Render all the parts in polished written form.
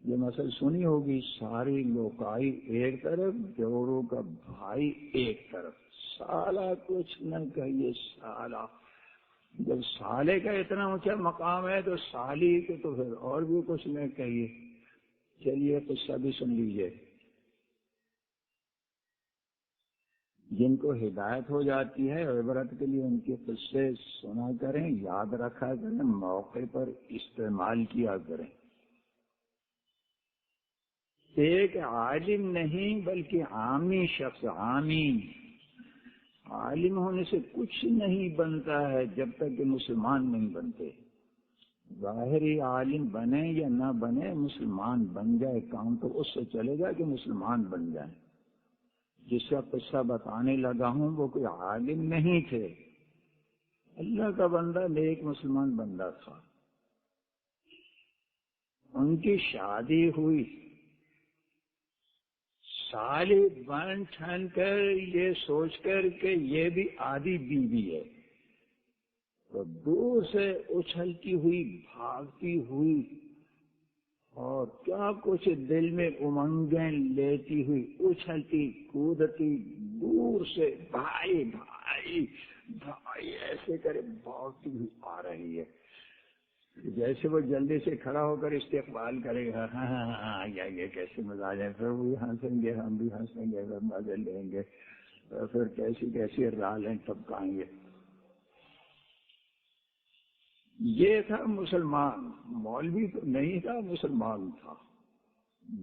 یہ مسئلہ سنی ہوگی، ساری لوکائی ایک طرف، جوڑوں کا بھائی ایک طرف، سالہ کچھ نہ کہیے سالہ۔ جب سالے کا اتنا اونچا مقام ہے تو سالی کے تو پھر اور بھی کچھ نہ کہیے۔ چلیے قصہ بھی سن لیجیے۔ جن کو ہدایت ہو جاتی ہے عبرت کے لیے ان کے قصے سنا کریں، یاد رکھا کریں، موقع پر استعمال کیا کریں۔ ایک عالم نہیں بلکہ عامی شخص، عالم ہونے سے کچھ نہیں بنتا ہے جب تک کہ مسلمان نہیں بنتے۔ ظاہری عالم بنے یا نہ بنے، مسلمان بن جائے کام تو اس سے چلے گا کہ مسلمان بن جائے۔ جس کا قصہ بتانے لگا ہوں وہ کوئی عالم نہیں تھے، اللہ کا بندہ، نیک مسلمان بندہ تھا۔ ان کی شادی ہوئی، سالی بن ٹھن کر یہ سوچ کر کہ یہ بھی آدھی بیوی ہے، تو دور سے اچھلتی ہوئی، بھاگتی ہوئی، اور کیا کچھ دل میں امنگیں لیتی ہوئی، اچھلتی کودتی دور سے بھائی بھائی بھائی ایسے کرے بھاگتی ہوئی آ رہی ہے، جیسے وہ جلدی سے کھڑا ہو کر استقبال کرے گا، ہاں ہاں ہاں یہ کیسے مزاج ہے، پھر وہ ہنسیں گے، ہم بھی ہنسیں گے، پھر مزے لیں گے، پھر کیسی کیسی رالیں ٹپکائیں گے۔ یہ تھا مسلمان، مولوی تو نہیں تھا، مسلمان تھا۔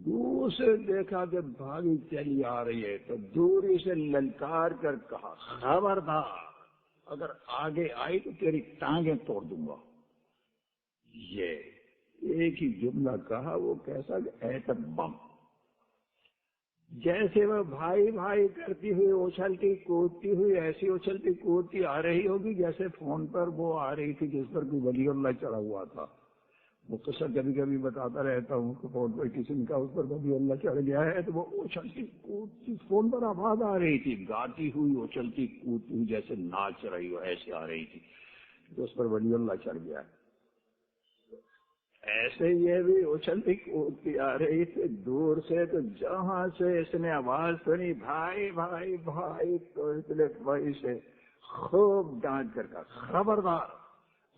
دور سے دیکھا کہ بھاگی چلی آ رہی ہے تو دوری سے للکار کر کہا، خبردار اگر آگے آئی تو تیری ٹانگیں توڑ دوں گا۔ یہ ایک ہی جملہ کہا، وہ کیسا کہ ایٹم بم۔ جیسے وہ بھائی بھائی کرتی ہوئی اچھلتی کودتی ہوئی ایسی اچھلتی کودتی آ رہی ہوگی جیسے فون پر وہ آ رہی تھی جس پر کوئی ولی اللہ چڑھا ہوا تھا۔ وہ قصہ کبھی کبھی بتاتا رہتا ہوں کہ فون پر کسی نے کہا اس پر ولی اللہ چڑھ گیا ہے، تو وہ اچھلتی کودتی، فون پر آواز آ رہی تھی، گاتی ہوئی اچھلتی کودتی ہوئی جیسے ناچ رہی ہو ایسے آ رہی تھی تو اس پر ولی اللہ چڑھ گیا ہے۔ ایسے یہ بھی اچھلتی کودتی آ رہی تھی دور سے، تو جہاں سے اس نے آواز سنی بھائی بھائی بھائی، تو اس نے وہی سے خوب ڈانٹ کر کہا، خبردار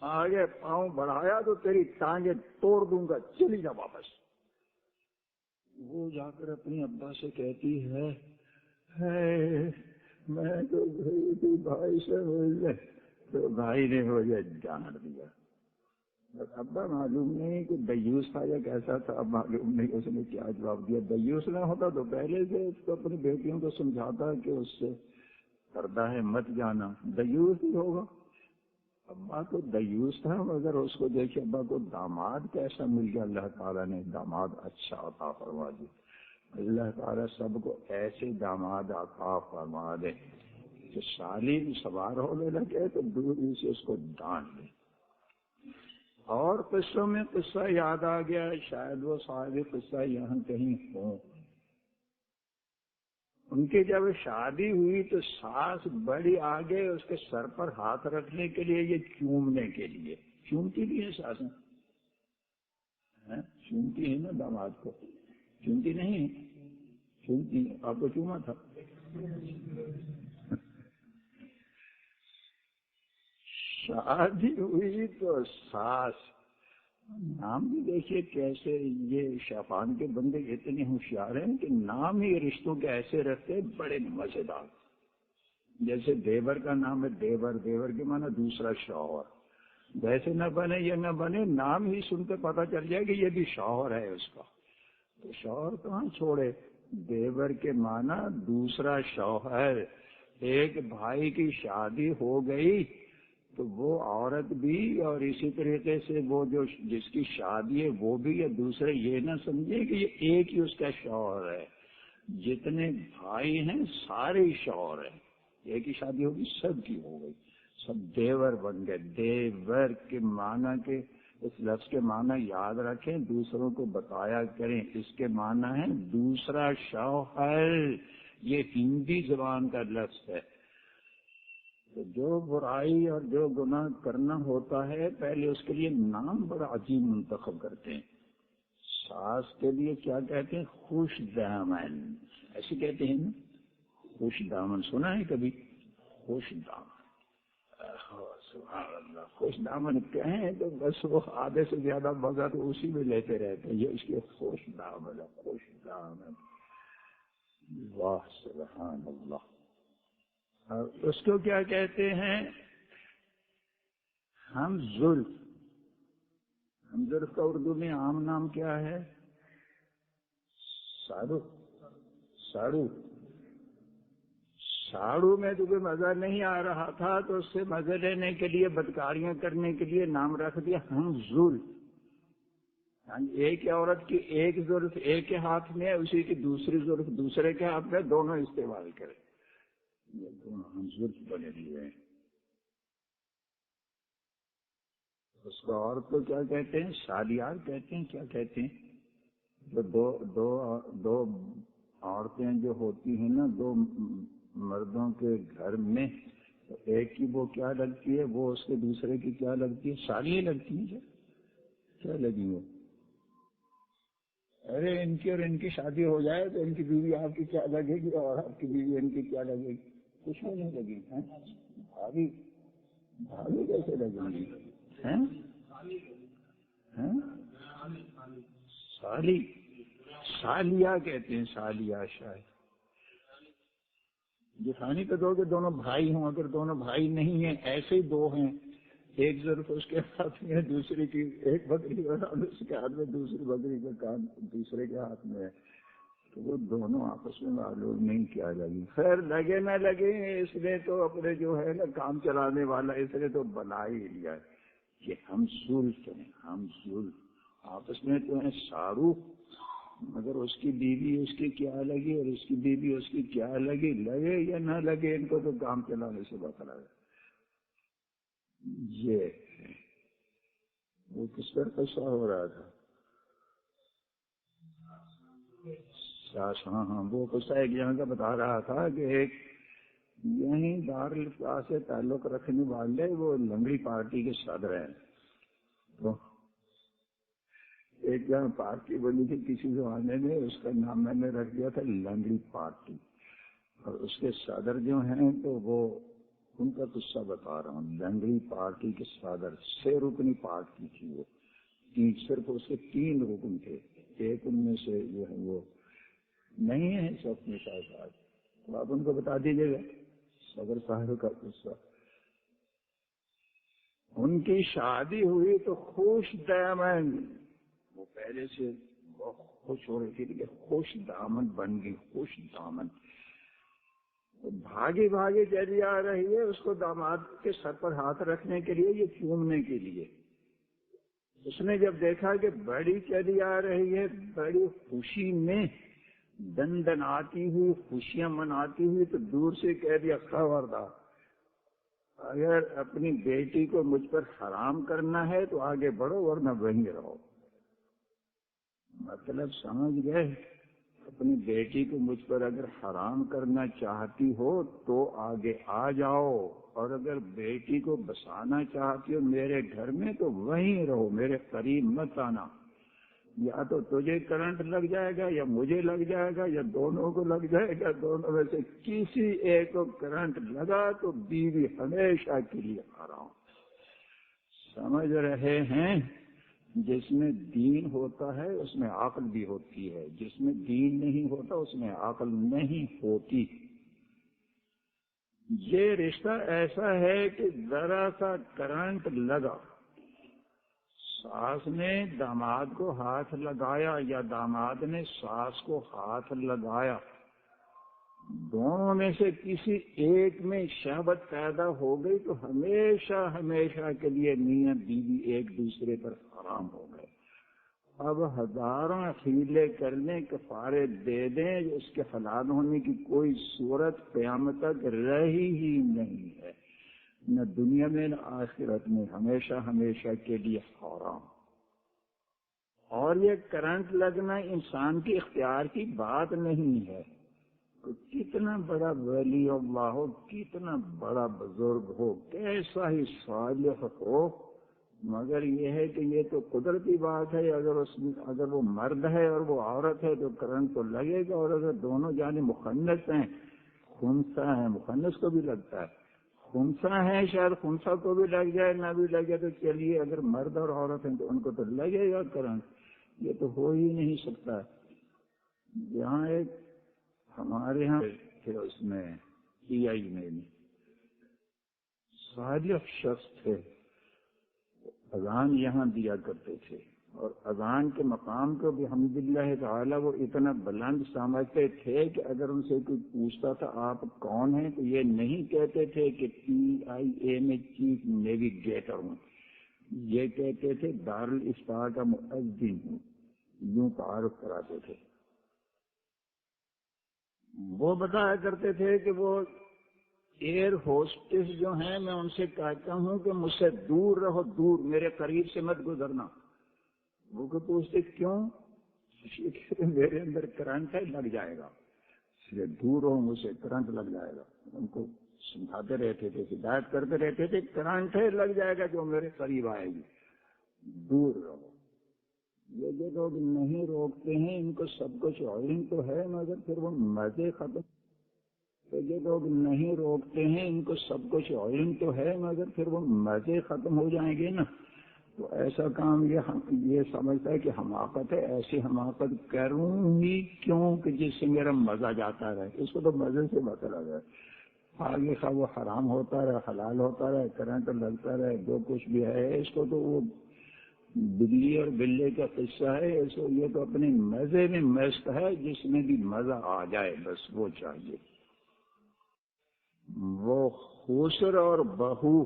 آگے پاؤں بڑھایا تو تیری ٹانگیں توڑ دوں گا، چلی جا واپس۔ وہ جا کر اپنی ابا سے کہتی ہے میں تو گئی تھی بھائی سے ملنے، تو بھائی نے مجھے ڈانٹ دیا۔ ابا معلوم نہیں کہ دیوس تھا یا کیسا تھا، اب معلوم نہیں اس نے کیا جواب دیا۔ دیوس نہ ہوتا تو پہلے سے اس کو اپنی بیٹیوں کو سمجھاتا کہ اس سے پردہ ہے مت جانا، دیوس ہی ہوگا۔ ابا تو دیوس تھا، مگر اس کو دیکھے ابا کو داماد کیسا مل گیا، اللہ تعالیٰ نے داماد اچھا عطا فرما دی۔ اللہ تعالیٰ سب کو ایسے داماد عطا فرما دے کہ سالم سوار ہونے لگے تو دوری سے اس کو ڈانٹ دے۔ اور قصوں میں قصہ یاد آ گیا، شاید وہ صاحب قصہ یہاں کہیں ہوں۔ ان کی جب شادی ہوئی تو ساس بڑی آگے اس کے سر پر ہاتھ رکھنے کے لیے، یہ چومنے کے لیے، چومتی بھی ہے ساسیں، چومتی ہے نا داماد کو، چومتی نہیں، چومتی ہے، آپ کو چوما تھا۔ شادی ہوئی تو ساس، نام بھی دیکھیے کیسے، یہ شیطان کے بندے اتنے ہوشیار ہیں کہ نام ہی رشتوں کے ایسے رکھتے بڑے مزیدار۔ جیسے دیور کا نام ہے دیور، دیور کے معنی دوسرا شوہر، ویسے نہ بنے یا نہ بنے، نام ہی سن کے پتہ چل جائے کہ یہ بھی شوہر ہے اس کا، تو شوہر کہاں چھوڑے، دیور کے معنی دوسرا شوہر۔ ایک بھائی کی شادی ہو گئی تو وہ عورت بھی، اور اسی طریقے سے وہ جو جس کی شادی ہے وہ بھی، یا دوسرے یہ نہ سمجھے کہ یہ ایک ہی اس کا شوہر ہے، جتنے بھائی ہیں سارے شوہر ہیں، ایک ہی شادی ہوگی سب کی ہو گئی، سب دیور بن گئے۔ دیور کے معنی کے، اس لفظ کے معنی یاد رکھیں، دوسروں کو بتایا کریں، اس کے معنی ہے دوسرا شوہر، یہ ہندی زبان کا لفظ ہے۔ تو جو برائی اور جو گناہ کرنا ہوتا ہے پہلے اس کے لیے نام بڑا عجیب منتخب کرتے ہیں، ساس کے لیے کیا کہتے ہیں؟ خوش دامن، ایسے کہتے ہیں نا، خوش دامن سنا ہے کبھی؟ خوش دامن، سبحان اللہ، خوش دامن کہیں تو بس وہ آدھے سے زیادہ مزہ تو اسی میں لیتے رہتے ہیں، یہ اس کے خوش دامن ہے، خوش دامن، واہ سبحان اللہ۔ اور اس کو کیا کہتے ہیں؟ ہم زلف، ہم زلف کا اردو میں عام نام کیا ہے؟ ساڑو، ساڑو، ساڑو میں تو کوئی مزہ نہیں آ رہا تھا تو اس سے مزے لینے کے لیے، بدکاریاں کرنے کے لیے نام رکھ دیا ہم زلف۔ ایک عورت کی ایک زلف ایک کے ہاتھ میں ہے، اسی کی دوسری زلف دوسرے کے ہاتھ میں، دونوں استعمال کریں، یہ دونوں ہم زلف بنے ہوئے ہیں۔ اس کو عورت کو کیا کہتے ہیں؟ شادیار کہتے ہیں، کیا کہتے ہیں؟ جو دو عورتیں جو ہوتی ہیں نا، دو مردوں کے گھر میں، تو ایک کی وہ کیا لگتی ہے، وہ اس کے دوسرے کی کیا لگتی ہے؟ سالیاں لگتی ہیں۔ کیا لگی وہ؟ ارے ان کی اور ان کی شادی ہو جائے تو ان کی بیوی آپ کی کیا لگے گی اور آپ کی بیوی ان کی کیا لگے گی؟ کچھ بھی نہیں لگے گی۔ بھابھی، بھابھی کیسے لگیں گی؟ سالی، سالیہ کہتے ہیں، سالیہ شاید۔ جٹھانی تو دو کہ دونوں بھائی ہوں، اگر دونوں بھائی نہیں ہیں، ایسے ہی دو ہیں، ایک ضرور اس کے ہاتھ میں ہے، دوسری کی ایک بکری کا کام اس کے ہاتھ میں، دوسری بکری کا کام دوسرے کے ہاتھ میں ہے، تو وہ دونوں آپس میں معلوم نہیں کیا لگی۔ خیر لگے نہ لگے، اس نے تو اپنے جو ہے نا کام چلانے والا، اس نے تو بنا ہی لیا ہے کہ ہم زلف ہیں، ہم زلف، آپس میں تو ہیں ساڑو، مگر اس کی بیوی اس کی کیا لگی اور اس کی بیوی اس کی کیا لگی، لگے یا نہ لگے، ان کو تو کام چلانے سے بتلا ہے۔ یہ وہ کس پر قصہ ہو رہا تھا؟ ہاں ہاں، وہ قصہ ایک یہاں کا بتا رہا تھا کہ ایک یہیں دارالفتا سے تعلق رکھنے والے وہ لنگڑی پارٹی کے صدر ہیں، تو ایک جہاں پارٹی بنی تھی کسی زمانے میں، اس کا نام میں نے رکھ دیا تھا لنگڑی پارٹی، اور اس کے صدر جو ہیں تو وہ ان کا قصہ بتا رہا ہوں۔ لنگڑی پارٹی کے صدر، 6 رکنی پارٹی تھی وہ، صرف اس کے 3 رکن تھے، ایک ان میں سے جو ہے وہ نہیں ہے سب میں شاید، تو آپ ان کو بتا دیجیے گا صدر صاحب کا قصہ۔ ان کی شادی ہوئی تو خوش دامن، وہ پہلے سے بہت خوش ہو رہی تھی کہ خوش دامن بن گئی، خوش دامن، بھاگی بھاگی چلی آ رہی ہے اس کو داماد کے سر پر ہاتھ رکھنے کے لیے، یہ چومنے کے لیے۔ اس نے جب دیکھا کہ بڑی چلی آ رہی ہے، بڑی خوشی میں دن دن آتی ہوئی، خوشیاں مناتی ہوئی، تو دور سے کہہ دیا خبردار، اگر اپنی بیٹی کو مجھ پر حرام کرنا ہے تو آگے بڑھو ورنہ وہیں رہو۔ مطلب سمجھ گئے؟ اپنی بیٹی کو مجھ پر اگر حرام کرنا چاہتی ہو تو آگے آ جاؤ، اور اگر بیٹی کو بسانا چاہتی ہو میرے گھر میں تو وہیں رہو، میرے قریب مت آنا، یا تو تجھے کرنٹ لگ جائے گا یا مجھے لگ جائے گا یا دونوں کو لگ جائے گا، دونوں میں سے کسی ایک کو کرنٹ لگا تو بیوی ہمیشہ کے لیے حرام۔ سمجھ رہے ہیں؟ جس میں دین ہوتا ہے اس میں عقل بھی ہوتی ہے، جس میں دین نہیں ہوتا اس میں عقل نہیں ہوتی۔ یہ رشتہ ایسا ہے کہ ذرا سا کرنٹ لگا، ساس نے داماد کو ہاتھ لگایا یا داماد نے ساس کو ہاتھ لگایا، دونوں میں سے کسی ایک میں شہوت پیدا ہو گئی تو ہمیشہ ہمیشہ کے لیے میاں بیوی ایک دوسرے پر حرام ہو گئے۔ اب ہزاروں حیلے کرنے کفارے دے دیں، اس کے حلال ہونے کی کوئی صورت قیامت تک رہی ہی نہیں ہے، نہ دنیا میں نہ آخرت میں، ہمیشہ ہمیشہ کے لیے حرام۔ اور یہ کرنٹ لگنا انسان کے اختیار کی بات نہیں ہے، کتنا بڑا ولی اللہ ہو، کتنا بڑا بزرگ ہو، کیسا ہی صالح ہو، مگر یہ ہے کہ یہ تو قدرتی بات ہے، اگر وہ مرد ہے اور وہ عورت ہے تو کرنٹ تو لگے گا، اور اگر دونوں جانب مخنث ہیں، خنثی ہیں، مخنث کو بھی لگتا ہے، خنثی ہے شاید خنثی کو بھی لگ جائے نہ بھی لگے تو چلیے، اگر مرد اور عورت ہیں تو ان کو تو لگے گا کرنٹ، یہ تو ہو ہی نہیں سکتا۔ یہاں ایک ہمارے یہاں تھے، اس میں PI میں صالح شخص تھے، اذان یہاں دیا کرتے تھے، اور اذان کے مقام کو بھی الحمدللہ تعالی وہ اتنا بلند سمجھتے تھے کہ اگر ان سے کوئی پوچھتا تھا آپ کون ہیں تو یہ نہیں کہتے تھے کہ PIA میں چیف نیویگیٹر ہوں، یہ کہتے تھے دارالافتا کا مؤذن ہوں، یوں تعارف کراتے تھے۔ وہ بتایا کرتے تھے کہ وہ ایئر ہوسٹس جو ہیں میں ان سے کہتا ہوں کہ مجھ سے دور رہو، دور، میرے قریب سے مت گزرنا۔ وہ کو پوچھتے کیوں؟ میرے اندر کرنٹ ہے، لگ جائے گا، اس لیے دور رہو مجھ سے، کرنٹ لگ جائے گا۔ ان کو سمجھاتے رہتے تھے، ہدایت کرتے رہتے تھے، کرنٹ ہے، لگ جائے گا جو میرے قریب آئے گی، دور رہو۔ یہ جو لوگ نہیں روکتے ہیں ان کو سب کچھ علم تو ہے مگر پھر وہ مزے ختم، جو لوگ نہیں روکتے ہیں ان کو سب کچھ علم تو ہے مگر پھر وہ مزے ختم ہو جائیں گے نا، تو ایسا کام یہ سمجھتا ہے کہ حماقت ہے، ایسی حماقت کروں ہی کیوں کہ جس سے میرا مزہ جاتا رہے، اس کو تو مزے سے مطلب ہے، آگے خواہ وہ حرام ہوتا رہے، حلال ہوتا رہے، کرنٹ لگتا رہے، جو کچھ بھی ہے، اس کو تو وہ بلی اور بلے کا قصہ ہے، یہ تو اپنے مزے میں مست ہے، جس میں بھی مزہ آ جائے بس وہ چاہیے۔ وہ خسر اور بہو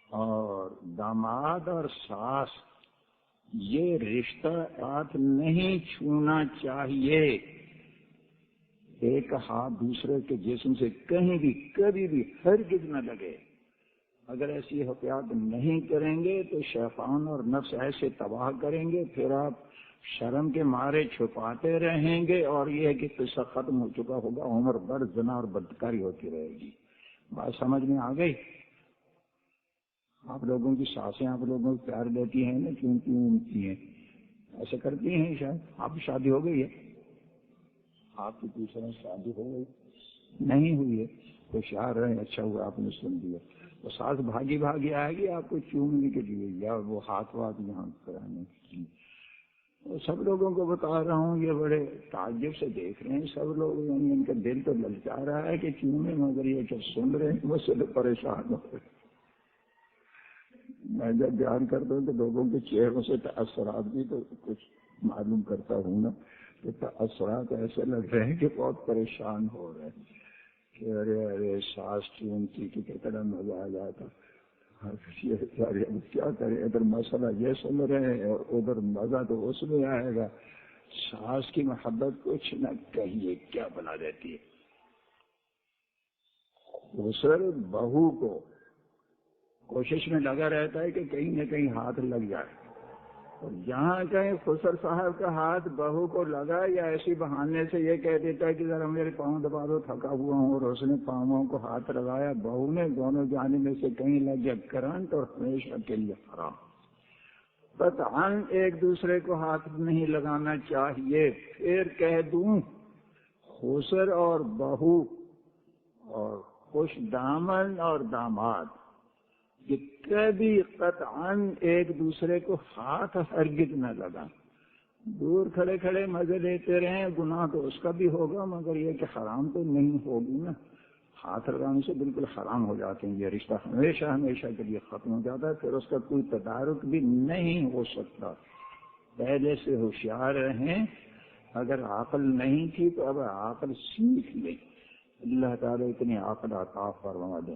اور داماد اور ساس، یہ رشتہ ہاتھ نہیں چھونا چاہیے، ایک ہاتھ دوسرے کے جسم سے کہیں بھی کبھی بھی ہرگز نہ لگے۔ اگر ایسی احتیاط نہیں کریں گے تو شیطان اور نفس ایسے تباہ کریں گے، پھر آپ شرم کے مارے چھپاتے رہیں گے، اور یہ ہے کہ قصہ ختم ہو چکا ہوگا، عمر بھر زنا اور بدکاری ہوتی رہے گی۔ بات سمجھ میں آ گئی؟ آپ لوگوں کی سانسیں آپ لوگوں کو پیار دیتی ہیں نا، کیوں ہیں ایسا کرتی ہیں؟ شاید آپ کی شادی ہو گئی ہے، آپ کی دوسرے شادی ہو گئی نہیں ہوئی ہے، ہوشیار رہے، اچھا ہوا آپ نے سن دیا، وہ ساس بھاگی بھاگی آئے گی آپ کو چومنے کے لیے یا وہ ہاتھ واتھ یہاں کرانے کے لیے۔ سب لوگوں کو بتا رہا ہوں، یہ بڑے تعجب سے دیکھ رہے ہیں سب لوگ، یعنی ان کا دل تو للچا رہا ہے کہ چومے، مگر یہ جب سن رہے ہیں مجھ سے تو پریشان ہو رہے۔ میں جب بیان کرتا ہوں تو لوگوں کے چہروں سے تاثرات بھی تو کچھ معلوم کرتا ہوں نا، کہ تاثرات ایسے لگ رہے ہیں کہ بہت پریشان ہو رہے ہیں کہ ارے ساس چومتی کہ کتنا مزہ آ جاتا، کیا کریں، ادھر مسئلہ یہ سن رہے ہیں اور ادھر مزہ تو اس میں آئے گا۔ ساس کی محبت کچھ نہ کہیے کیا بنا دیتی ہے۔ خسر بہو کو کوشش میں لگا رہتا ہے کہ کہیں نہ کہیں ہاتھ لگ جائے، اور جہاں کہیں خسر صاحب کا ہاتھ بہو کو لگا یا ایسی بہانے سے یہ کہہ دیتا ہے کہ ذرا میرے پاؤں دبا دو، تھکا ہوا ہوں، اور اس نے پاؤں کو ہاتھ لگایا، بہو نے دونوں جانب میں سے کہیں لگ گیا کرنٹ، اور ہمیشہ کے لیے حرام۔ قطعاً ایک دوسرے کو ہاتھ نہیں لگانا چاہیے۔ پھر کہہ دوں، خسر اور بہو اور خوش دامن اور داماد، کہ کبھی قطعاً ایک دوسرے کو ہاتھ ہرگز نہ لگا، دور کھڑے کھڑے مزے لیتے رہیں، گناہ تو اس کا بھی ہوگا مگر یہ کہ حرام تو نہیں ہوگی نا، ہاتھ لگانے سے بالکل حرام ہو جاتے ہیں، یہ رشتہ ہمیشہ ہمیشہ کے لیے ختم ہو جاتا ہے، پھر اس کا کوئی تدارک بھی نہیں ہو سکتا۔ پہلے سے ہوشیار رہیں، اگر عقل نہیں تھی تو اب عقل سیکھ لیں، اللہ تعالیٰ اتنی عقل عطا فرما دے۔